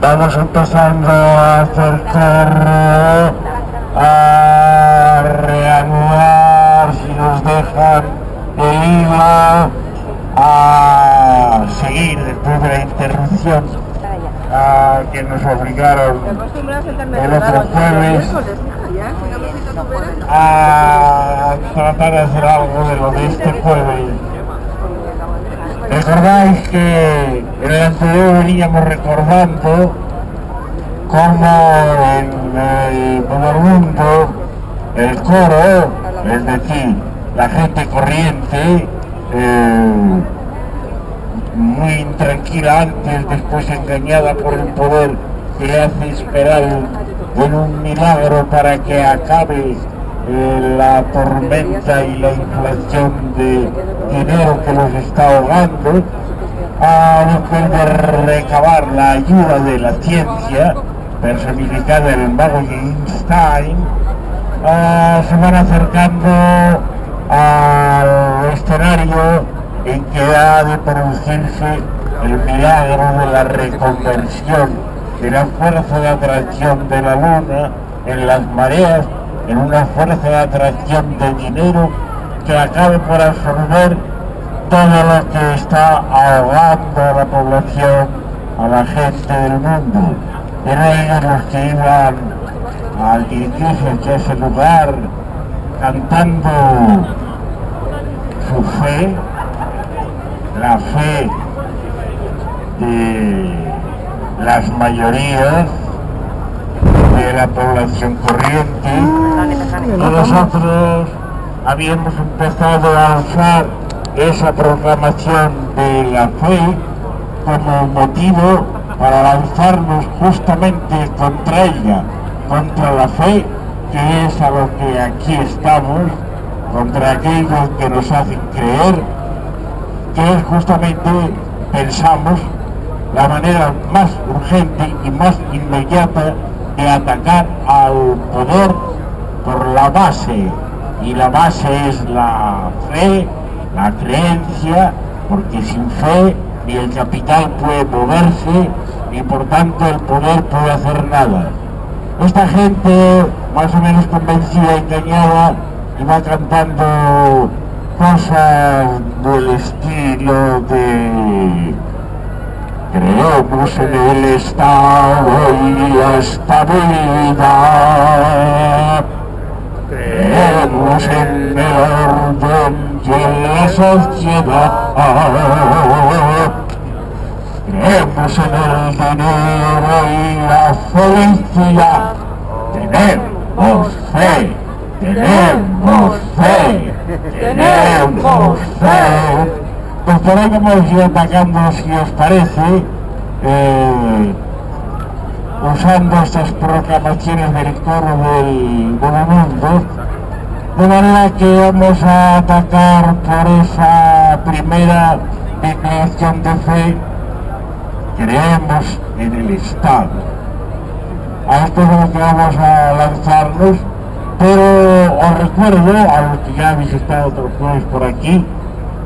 Vamos empezando a acercar, a reanudar, si nos dejan el hilo, a seguir después de la interrupción que nos obligaron el otro jueves a tratar de hacer algo de lo de este jueves. Recordáis que en el anterior veníamos recordando cómo en el mundo el coro, es decir, la gente corriente, muy intranquila antes, después engañada por el poder que le hace esperar en un milagro para que acabe la tormenta y la inflación de dinero que los está ahogando, después de recabar la ayuda de la ciencia personificada en el mago Einstein, se van acercando al escenario en que ha de producirse el milagro de la reconversión de la fuerza de atracción de la luna en las mareas en una fuerza de atracción de dinero que acabe por absorber todo lo que está ahogando a la población, a la gente del mundo. Eran ellos los que iban al dirigirse hacia ese lugar cantando su fe, la fe de las mayorías de la población corriente, y nosotros habíamos empezado a usar esa proclamación de la fe como motivo para lanzarnos justamente contra ella, contra la fe, que es a lo que aquí estamos, contra aquellos que nos hacen creer, que es justamente, pensamos, la manera más urgente y más inmediata de atacar al poder por la base, y la base es la fe, la creencia, porque sin fe ni el capital puede moverse, ni por tanto el poder puede hacer nada. Esta gente, más o menos convencida y engañada, iba cantando cosas del estilo de: creemos en el Estado y la estabilidad, creemos en el orden y en la sociedad, creemos en el dinero y la felicidad, tenemos fe, tenemos fe, tenemos fe. Pues por ahí vamos a ir atacando, si os parece, usando estas proclamaciones del coro del mundo, de manera que vamos a atacar por esa primera declaración de fe: creemos en el Estado. A esto es lo que vamos a lanzarnos, pero os recuerdo, a los que ya habéis estado otros jueves por aquí,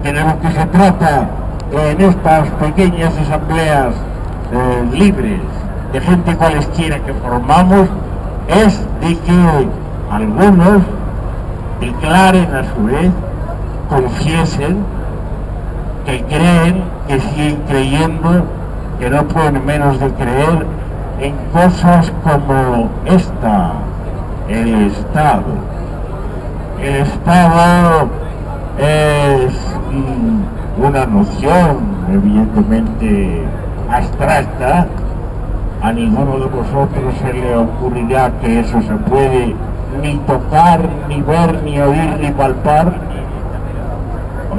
que de lo que se trata en estas pequeñas asambleas libres, de gente cualesquiera que formamos, es de que algunos declaren a su vez, confiesen que creen, que siguen creyendo, que no pueden menos de creer en cosas como esta: el Estado. El Estado es una noción evidentemente abstracta. A ninguno de vosotros se le ocurrirá que eso se puede ni tocar, ni ver, ni oír, ni palpar.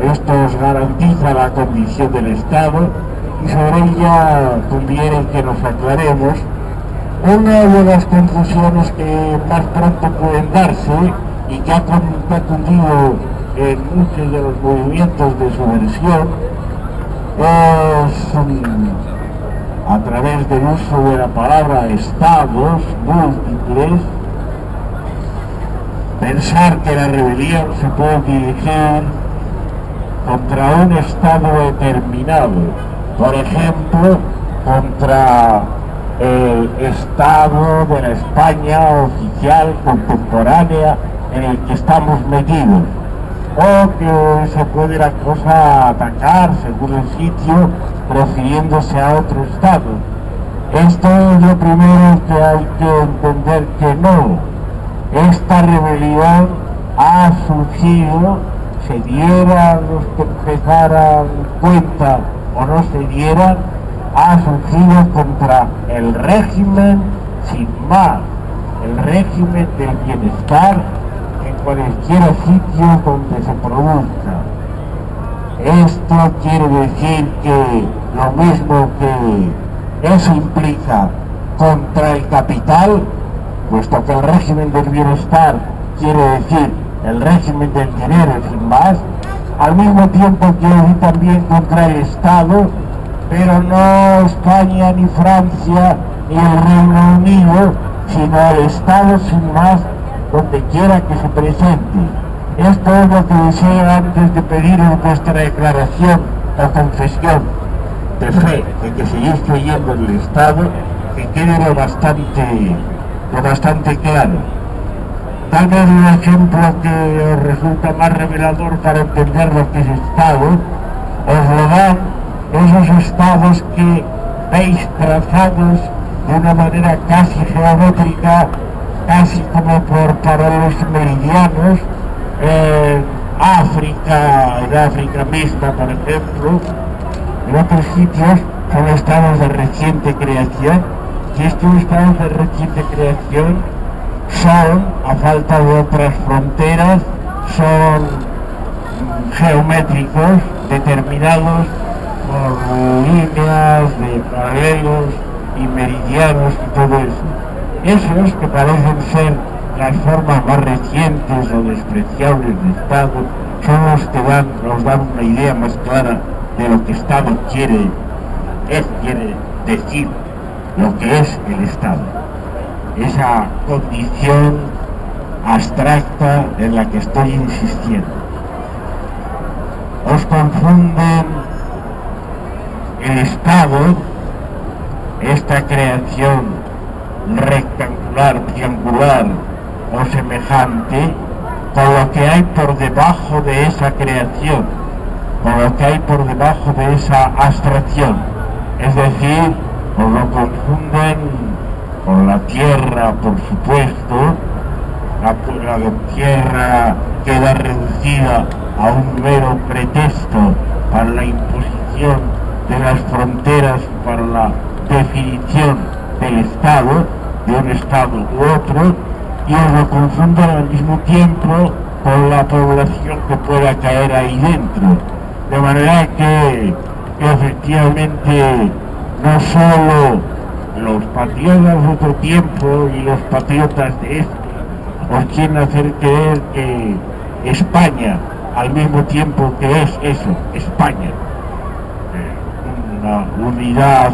Esto os garantiza la condición del Estado, y sobre ella conviene que nos aclaremos. Una de las confusiones que más pronto pueden darse y que ha cundido en muchos de los movimientos de subversión es a través del uso de la palabra estados múltiples, pensar que la rebelión se puede dirigir contra un estado determinado, por ejemplo, contra el estado de la España oficial contemporánea en el que estamos metidos, o que se puede la cosa atacar según el sitio refiriéndose a otro estado. Esto es lo primero que hay que entender, que no. Esta rebelión ha surgido, se dieran los que empezaran cuenta o no se dieran, ha surgido contra el régimen sin más, el régimen del bienestar en cualquier sitio donde se produzca. Esto quiere decir que lo mismo que eso implica contra el capital, puesto que el régimen del bienestar quiere decir el régimen del dinero sin más, al mismo tiempo quiere decir también contra el Estado, pero no España ni Francia ni el Reino Unido, sino el Estado sin más, donde quiera que se presente. Esto es lo que decía antes de pedir en vuestra declaración o confesión de fe, de que seguís creyendo en el Estado, que quede lo bastante claro. Tal vez un ejemplo que os resulta más revelador para entender lo que es Estado, os lo dan esos estados que veis trazados de una manera casi geométrica, casi como por paralelos meridianos, en África misma, por ejemplo. En otros sitios son estados de reciente creación, y estos estados de reciente creación son, a falta de otras fronteras, son geométricos, determinados por líneas de paralelos y meridianos y todo eso. Esos que parecen ser las formas más recientes o despreciables de Estado son los que nos dan una idea más clara de lo que Estado quiere decir, lo que es el Estado. Esa condición abstracta en la que estoy insistiendo. Os confunden el Estado, esta creación rectangular, triangular o semejante, con lo que hay por debajo de esa creación, con lo que hay por debajo de esa abstracción. Es decir, os lo confunden con la tierra, por supuesto. La tierra queda reducida a un mero pretexto para la imposición de las fronteras, para la definición del Estado, de un Estado u otro, y os lo confunden al mismo tiempo con la población que pueda caer ahí dentro. De manera que efectivamente no solo los patriotas de otro tiempo y los patriotas de este os quieren hacer creer que España, al mismo tiempo que es eso, España, una unidad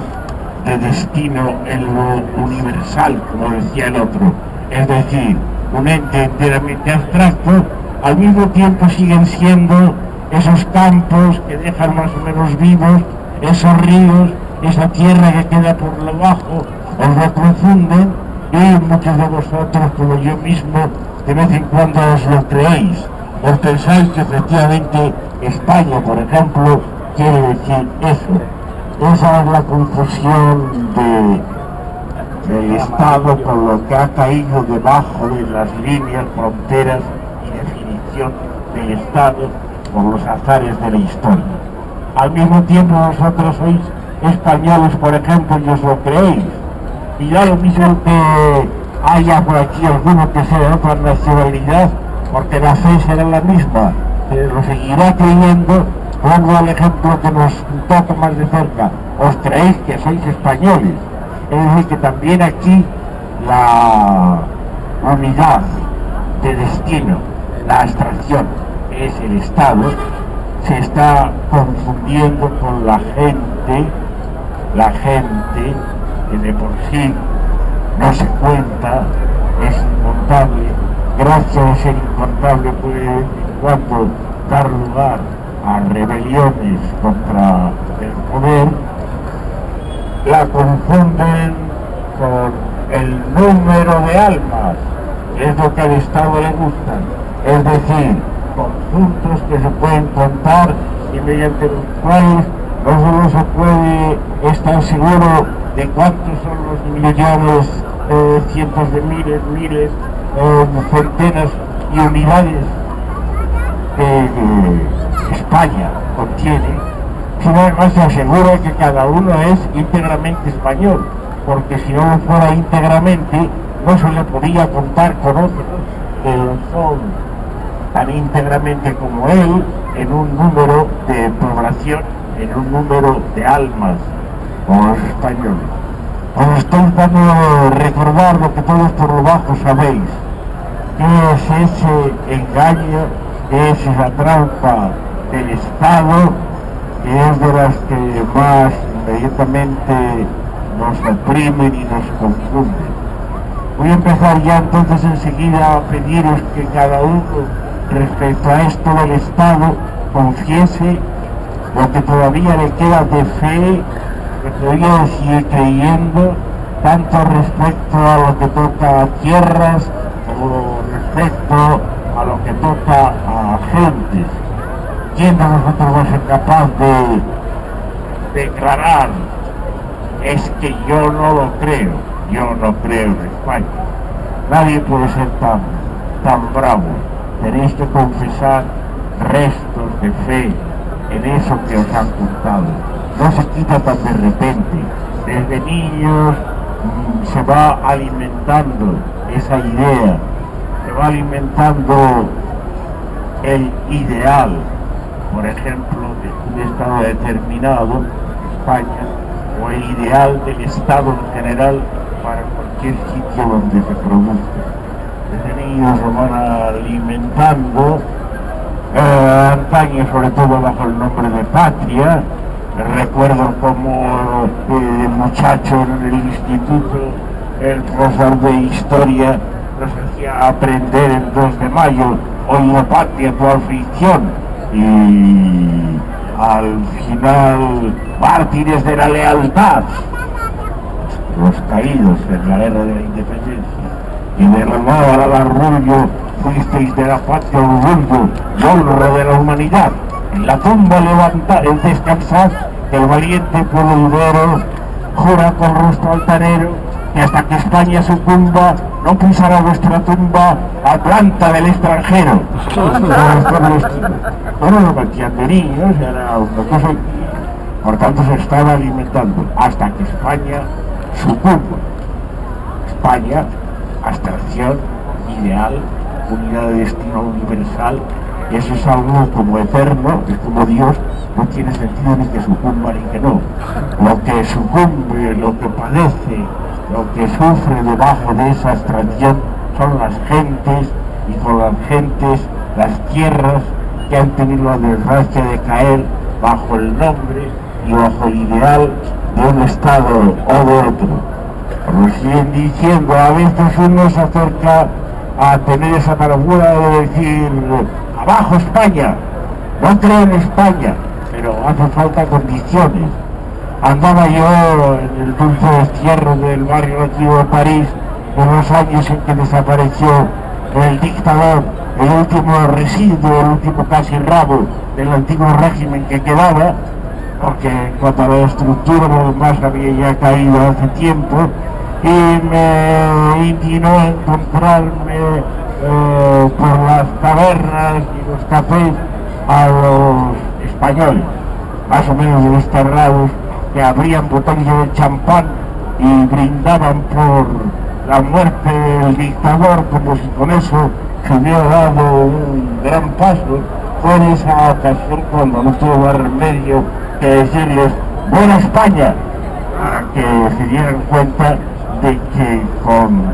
de destino en lo universal, como decía el otro, es decir, un ente enteramente abstracto, al mismo tiempo siguen siendo esos campos que dejan más o menos vivos, esos ríos, esa tierra que queda por debajo, os lo confunden, y muchos de vosotros, como yo mismo, de vez en cuando os lo creéis. Os pensáis que efectivamente España, por ejemplo, quiere decir eso. Esa es la confusión del Estado con lo que ha caído debajo de las líneas, fronteras y definición del Estado por los azares de la historia. Al mismo tiempo vosotros sois españoles, por ejemplo, y os lo creéis. Y da lo mismo que haya por aquí alguno que sea de otra nacionalidad, porque la fe será la misma, se lo seguirá creyendo. Pongo el ejemplo que nos toca más de cerca. Os creéis que sois españoles. Es decir, que también aquí la unidad de destino, la abstracción, que es el Estado, se está confundiendo con la gente la gente, que de por sí no se cuenta, es incontable, gracias a ser incontable puede de vez en cuando dar lugar a rebeliones contra el poder, la confunden con el número de almas, que es lo que al Estado le gustan, es decir, conjuntos que se pueden contar y mediante los cuales no solo se puede estar seguro de cuántos son los millones, cientos de miles, centenas y unidades que España contiene, sino además se asegura que cada uno es íntegramente español, porque si no lo fuera íntegramente no se le podía contar con otros que son tan íntegramente como él en un número de población, en un número de almas como los españoles. Os estoy dando recordar lo que todos por lo bajo sabéis, que es ese engaño, que es esa trampa del Estado, que es de las que más inmediatamente nos oprimen y nos confunden. Voy a empezar ya entonces enseguida a pediros que cada uno respecto a esto del Estado confiese lo que todavía le queda de fe, que todavía sigue creyendo, tanto respecto a lo que toca a tierras como respecto a lo que toca a gentes. ¿Quién de nosotros va a ser capaz de declarar? Es que yo no lo creo, yo no creo en España? Nadie puede ser tan bravo. Tenéis que confesar restos de fe en eso que os han contado. No se quita tan de repente. Desde niños se va alimentando esa idea, se va alimentando el ideal, por ejemplo, de un Estado determinado, España, o el ideal del Estado en general para cualquier sitio donde se produzca. Desde niños lo van alimentando, antaño sobre todo bajo el nombre de patria. Recuerdo como de muchacho en el instituto el profesor de historia nos hacía aprender el 2 de mayo, oye patria tu aflicción, y al final mártires de la lealtad, los caídos en la guerra de la independencia, y derramado al arrullo fuisteis de la patria orgullo y honra de la humanidad. En la tumba levantar, el descansar, el valiente pueblo ibero jura con rostro altanero que hasta que España sucumba no pisará vuestra tumba a planta del extranjero. Bueno, lo metían de niños, era una cosa, por tanto se estaba alimentando hasta que España sucumba. España, abstracción, ideal, unidad de destino universal, eso es algo como eterno, es como Dios, no tiene sentido ni que sucumba ni que no. Lo que sucumbe, lo que padece, lo que sufre debajo de esa abstracción son las gentes, y con las gentes las tierras que han tenido la desgracia de caer bajo el nombre y bajo el ideal de un Estado o de otro. Como siguen diciendo, a veces uno se acerca a tener esa amargura de decir abajo España, no creo en España, pero hace falta condiciones. Andaba yo en el dulce destierro del barrio nativo de París en los años en que desapareció el dictador, el último residuo, el último casi rabo del antiguo régimen que quedaba, porque en cuanto a la estructura lo demás había ya caído hace tiempo, y me indignó encontrarme por las tabernas y los cafés a los españoles, más o menos desterrados, que abrían botellas de champán y brindaban por la muerte del dictador, como si con eso se hubiera dado un gran paso. Fue en esa ocasión cuando no tuvo más remedio que decirles ¡buena España!, para que se dieran cuenta de que con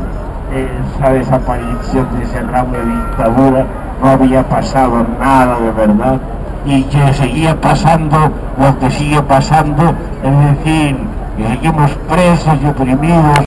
esa desaparición de ese ramo de dictadura no había pasado nada de verdad, y que seguía pasando lo que sigue pasando, es decir, y seguimos presos y oprimidos.